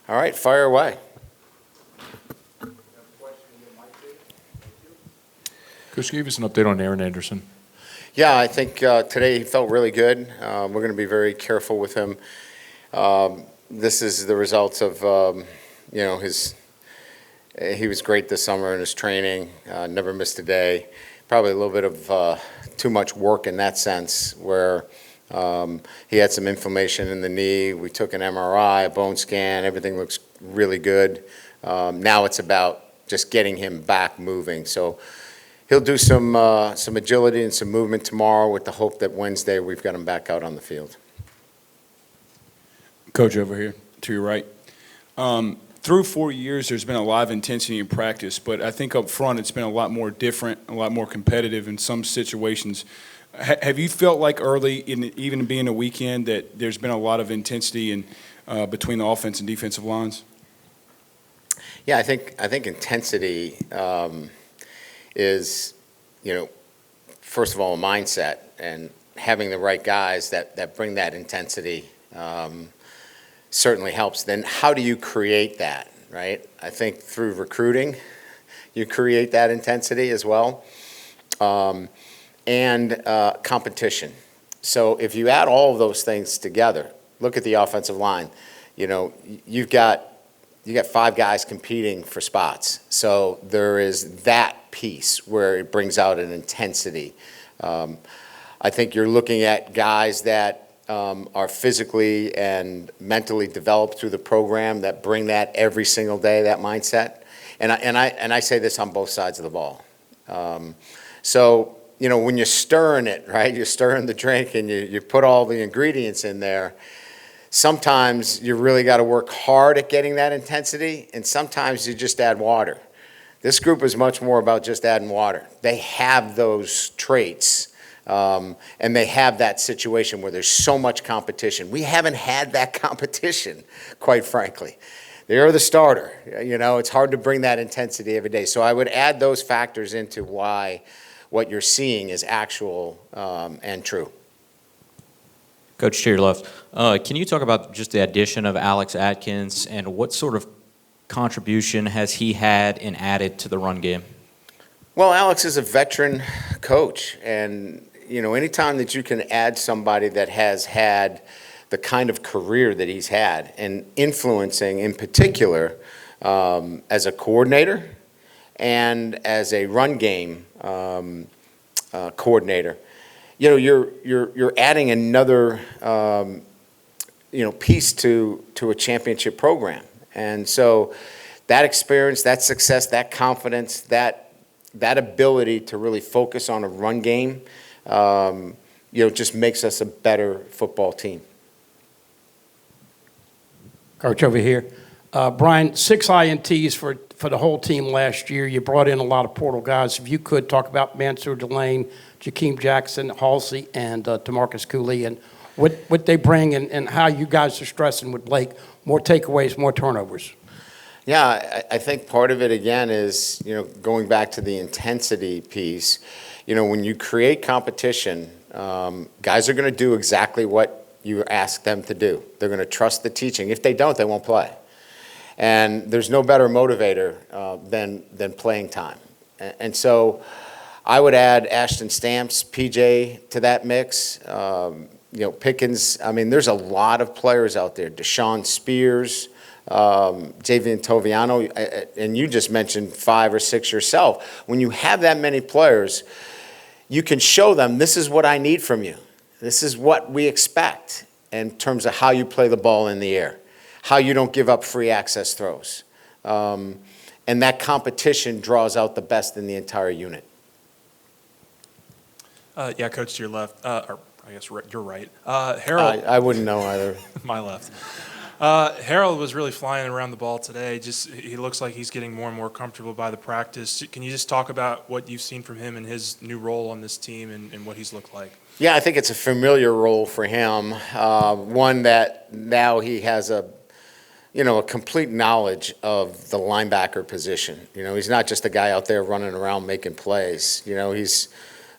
All right, fire away. Coach, give us an update on Aaron Anderson. Yeah, I think today he felt really good. We're going to be very careful with him. This is the results of, he was great this summer in his training, never missed a day. Probably a little bit of too much work in that sense, where he had some inflammation in the knee. We took an MRI, a bone scan, everything looks really good. Now it's about just getting him back moving. So he'll do some agility and some movement tomorrow with the hope that Wednesday we've got him back out on the field. Coach, over here to your right. Through 4 years, there's been a lot of intensity in practice, but I think up front it's been a lot more different, a lot more competitive in some situations. Have you felt like early, even being a weekend, that there's been a lot of intensity between the offense and defensive lines? Yeah, I think intensity is, first of all, a mindset, and having the right guys that bring that intensity certainly helps. Then how do you create that, right? I think through recruiting, you create that intensity as well, and competition. So if you add all of those things together, look at the offensive line. You've got 5 guys competing for spots. So there is that piece where it brings out an intensity. I think you're looking at guys that are physically and mentally developed through the program that bring that every single day, that mindset. And I say this on both sides of the ball. So when you're stirring it, right, you're stirring the drink and you put all the ingredients in there, sometimes you really got to work hard at getting that intensity, and sometimes you just add water. This group is much more about just adding water. They have those traits. And they have that situation where there's so much competition. We haven't had that competition, quite frankly. They're the starter. It's hard to bring that intensity every day. So I would add those factors into why what you're seeing is actual and true. Coach, to your left, can you talk about just the addition of Alex Atkins and what sort of contribution has he had and added to the run game? Well, Alex is a veteran coach, and anytime that you can add somebody that has had the kind of career that he's had, and influencing in particular as a coordinator and as a run game coordinator, you're adding another piece to a championship program. And so that experience, that success, that confidence, that ability to really focus on a run game, just makes us a better football team. Coach, over here. Brian, 6 INTs for the whole team last year. You brought in a lot of portal guys. If you could talk about Monsour Delane, Jakeem Jackson, Halsey, and Tamarcus Cooley, and what they bring and how you guys are stressing with Blake, more takeaways, more turnovers. Yeah, I think part of it, again, is, going back to the intensity piece. When you create competition, guys are going to do exactly what you ask them to do. They're going to trust the teaching. If they don't, they won't play. And there's no better motivator than playing time. And so I would add Ashton Stamps, PJ to that mix. Pickens. I mean, there's a lot of players out there. Deshaun Spears, Javian Toviano, and you just mentioned 5 or 6 yourself. When you have that many players, you can show them, this is what I need from you. This is what we expect in terms of how you play the ball in the air, how you don't give up free access throws. And that competition draws out the best in the entire unit. Yeah, Coach, to your left, or I guess you're right. Harold. I wouldn't know either. My left. Harold was really flying around the ball today. He looks like he's getting more and more comfortable by the practice. Can you just talk about what you've seen from him and his new role on this team and what he's looked like? Yeah, I think it's a familiar role for him. One that now he has a complete knowledge of the linebacker position. He's not just a guy out there running around making plays. He's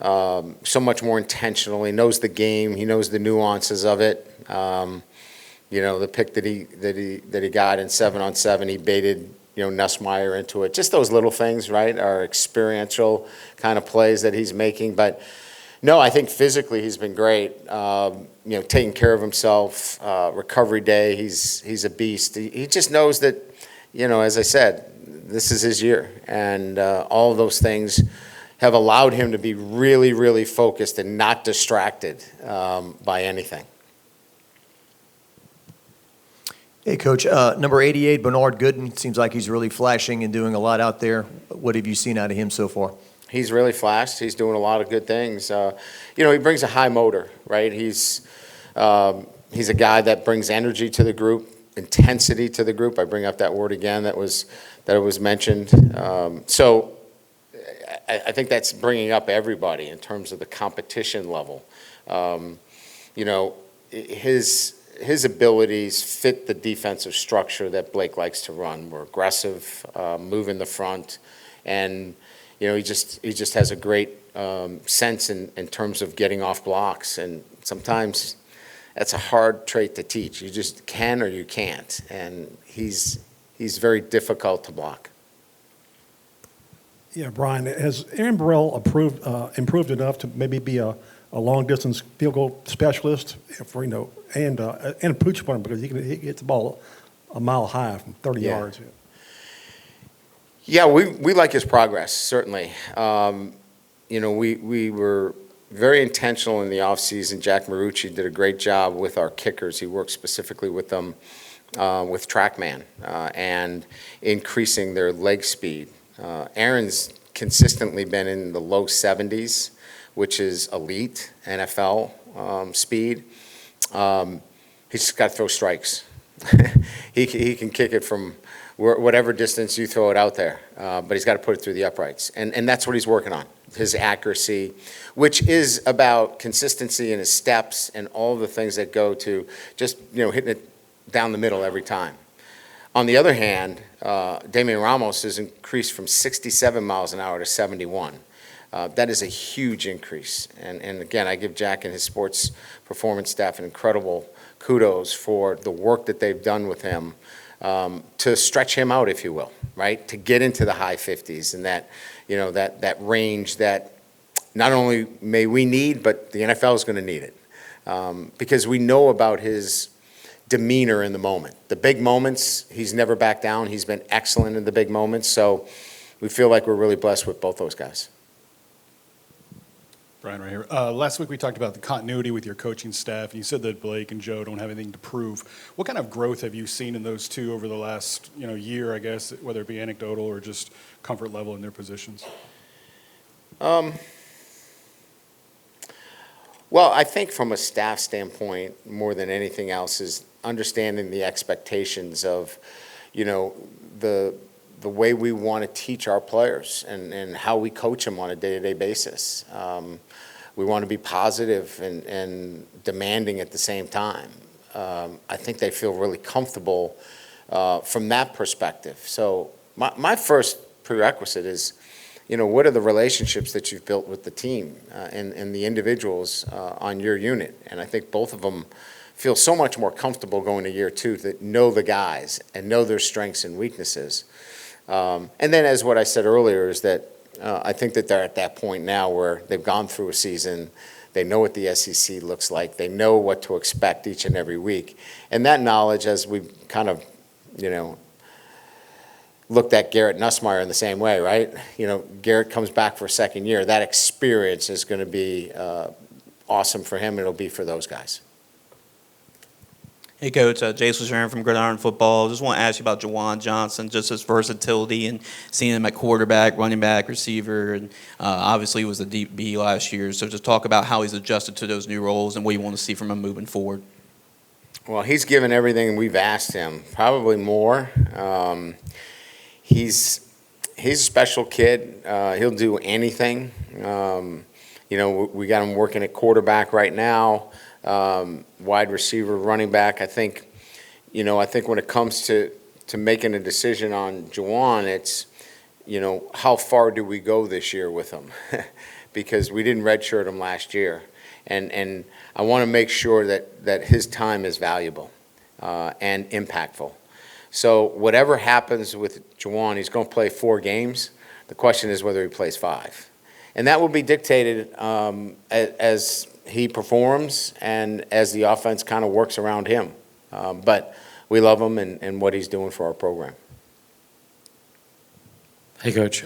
so much more intentional. He knows the game. He knows the nuances of it. The pick that he got in 7-on-7, he baited Nussmeier into it. Just those little things, right, are experiential kind of plays that he's making. But no, I think physically he's been great. Taking care of himself. Recovery day, he's a beast. He just knows that, as I said, this is his year, and all of those things have allowed him to be really, really focused and not distracted by anything. Hey, Coach. Number 88, Bernard Goodton, seems like he's really flashing and doing a lot out there. What have you seen out of him so far? He's really flashed. He's doing a lot of good things. He brings a high motor, right? He's a guy that brings energy to the group, intensity to the group. I bring up that word again that was mentioned. So I think that's bringing up everybody in terms of the competition level. His abilities fit the defensive structure that Blake likes to run. We're aggressive, move in the front, and he just has a great sense in terms of getting off blocks. And sometimes that's a hard trait to teach. You just can or you can't, and he's very difficult to block. Yeah, Brian, has Aaron Burrell improved enough to maybe be a long-distance field goal specialist for, and a pooch point because he gets the ball a mile high from 30 yards. Yeah, we like his progress, certainly. We were very intentional in the offseason. Jack Marucci did a great job with our kickers. He worked specifically with them with TrackMan and increasing their leg speed. Aaron's consistently been in the low 70s, which is elite NFL speed. He's just got to throw strikes. He can kick it from whatever distance you throw it out there, but he's got to put it through the uprights. And that's what he's working on, his accuracy, which is about consistency in his steps and all the things that go to just hitting it down the middle every time. On the other hand, Damian Ramos has increased from 67 miles an hour to 71. That is a huge increase. And again, I give Jack and his sports performance staff an incredible kudos for the work that they've done with him to stretch him out, if you will, right? To get into the high 50s and that range that not only may we need, but the NFL is going to need it. Because we know about his demeanor in the moment. The big moments, he's never backed down. He's been excellent in the big moments. So we feel like we're really blessed with both those guys. Brian, right here. Last week we talked about the continuity with your coaching staff, and you said that Blake and Joe don't have anything to prove. What kind of growth have you seen in those two over the last year, I guess, whether it be anecdotal or just comfort level in their positions? Well, I think from a staff standpoint, more than anything else, is understanding the expectations of, the way we want to teach our players and how we coach them on a day-to-day basis. We want to be positive and demanding at the same time. I think they feel really comfortable from that perspective. So my first prerequisite is, what are the relationships that you've built with the team and the individuals on your unit? And I think both of them feel so much more comfortable going to year two that know the guys and know their strengths and weaknesses. And then as what I said earlier is that I think that they're at that point now where they've gone through a season, they know what the SEC looks like, they know what to expect each and every week. And that knowledge, as we've kind of, looked at Garrett Nussmeier in the same way, right? Garrett comes back for a second year. That experience is going to be awesome for him, and it'll be for those guys. Hey, Coach. Jason Sharon from Gridiron Football. Just want to ask you about Jawan Johnson, just his versatility and seeing him at quarterback, running back, receiver, and obviously he was a deep B last year. So just talk about how he's adjusted to those new roles and what you want to see from him moving forward. Well, he's given everything we've asked him, probably more. He's a special kid. He'll do anything. We got him working at quarterback right now. Wide receiver, running back. I think when it comes to making a decision on Jawan, it's, how far do we go this year with him? Because we didn't redshirt him last year. And I want to make sure that his time is valuable. and impactful. So whatever happens with Jawan, he's going to play 4 games. The question is whether he plays 5. And that will be dictated as he performs and as the offense kind of works around him. But we love him and what he's doing for our program. Hey, Coach.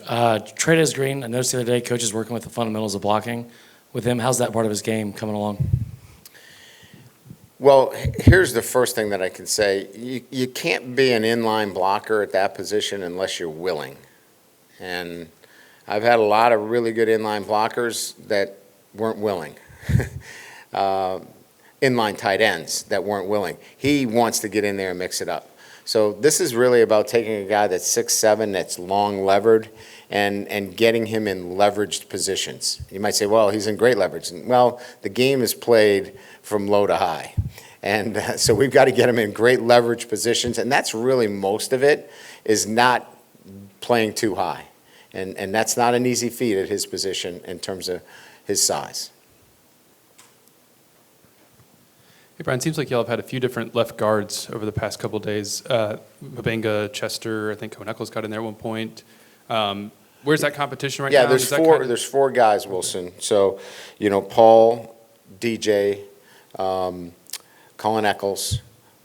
Trey Green, I noticed the other day, Coach is working with the fundamentals of blocking with him. How's that part of his game coming along? Well, here's the first thing that I can say. You can't be an inline blocker at that position unless you're willing. And I've had a lot of really good inline blockers that weren't willing. Inline tight ends that weren't willing. He wants to get in there and mix it up. So this is really about taking a guy that's 6'7", that's long levered, and getting him in leveraged positions. You might say, well, he's in great leverage. Well, the game is played from low to high. And so we've got to get him in great leverage positions, and that's really most of it, is not playing too high. And that's not an easy feat at his position in terms of his size. Hey, Brian, seems like y'all have had a few different left guards over the past couple of days. Mabenga, Chester, I think Coneckles got in there at one point. Where's that competition right now? Yeah, there's 4 guys, Wilson. So, Paul, DJ, Colin Eccles,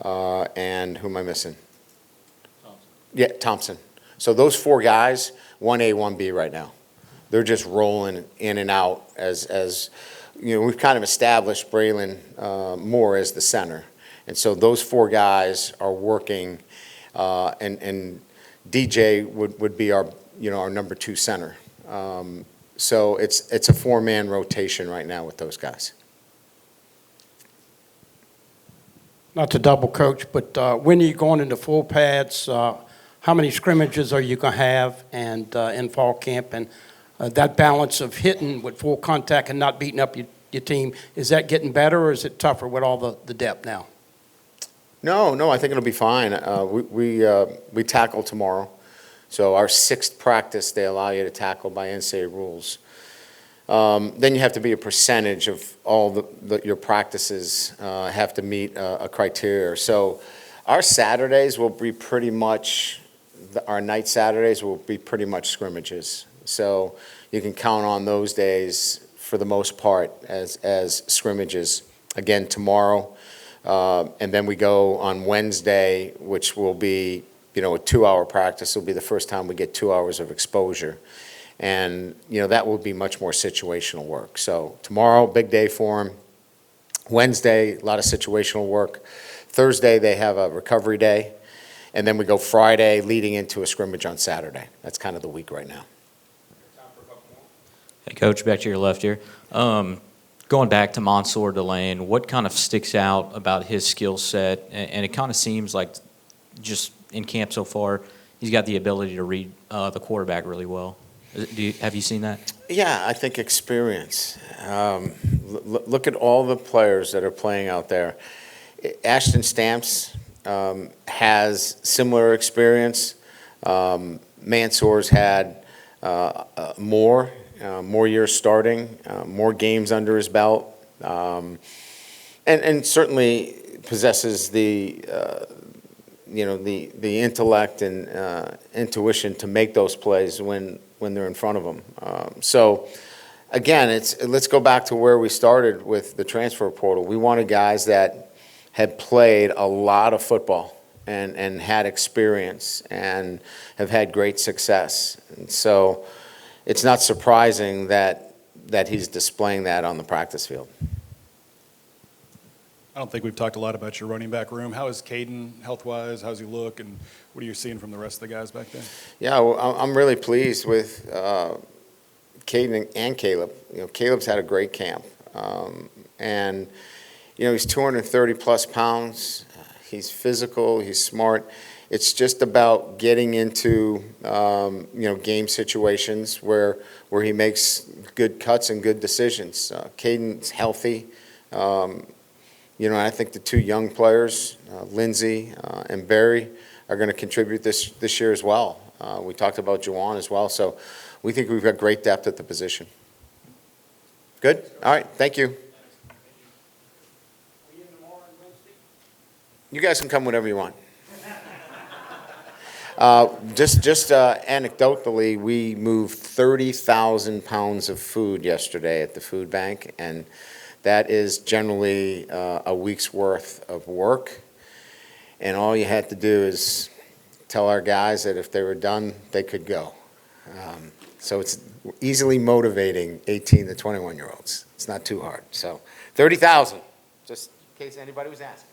and who am I missing? Thompson. Yeah, Thompson. So those 4 guys, 1A, 1B right now. They're just rolling in and out as we've kind of established Braylon Moore as the center. And so those 4 guys are working, and DJ would be our number 2 center. So it's a 4-man rotation right now with those guys. Not to double coach, but when are you going into full pads? How many scrimmages are you going to have and in fall camp? And that balance of hitting with full contact and not beating up your team, is that getting better or is it tougher with all the depth now? No, I think it'll be fine. We tackle tomorrow. So our 6th practice, they allow you to tackle by NCAA rules. Then you have to be a percentage of all your practices have to meet a criteria. So our Saturdays will be pretty much, our night Saturdays will be pretty much scrimmages. So you can count on those days for the most part as scrimmages. Again, tomorrow. And then we go on Wednesday, which will be, a 2-hour practice. It'll be the first time we get 2 hours of exposure. And, that will be much more situational work. So tomorrow, big day for them. Wednesday, a lot of situational work. Thursday, they have a recovery day. And then we go Friday leading into a scrimmage on Saturday. That's kind of the week right now. Hey, Coach, back to your left here. Going back to Monsour Delane, what kind of sticks out about his skill set? And it kind of seems like just in camp so far, he's got the ability to read the quarterback really well. Have you seen that? Yeah, I think experience. Look at all the players that are playing out there. Ashton Stamps has similar experience. Mansour's had more years starting, more games under his belt, and certainly possesses the intellect and intuition to make those plays when they're in front of them. So again, let's go back to where we started with the transfer portal. We wanted guys that had played a lot of football and had experience and have had great success. And so it's not surprising that he's displaying that on the practice field. I don't think we've talked a lot about your running back room. How is Kaden health-wise? How's he look? And what are you seeing from the rest of the guys back there? Yeah, well, I'm really pleased with Kaden and Caleb. Caleb's had a great camp. And, he's 230-plus pounds. He's physical. He's smart. It's just about getting into, game situations where he makes good cuts and good decisions. Caden's healthy. I think the 2 young players, Lindsey and Barry, are going to contribute this year as well. We talked about Jawan as well, so we think we've got great depth at the position. Good? All right, thank you. You guys can come whenever you want. Just anecdotally, we moved 30,000 pounds of food yesterday at the food bank, and that is generally a week's worth of work. And all you had to do is tell our guys that if they were done, they could go. So it's easily motivating 18 to 21-year-olds. It's not too hard. So 30,000, just in case anybody was asking.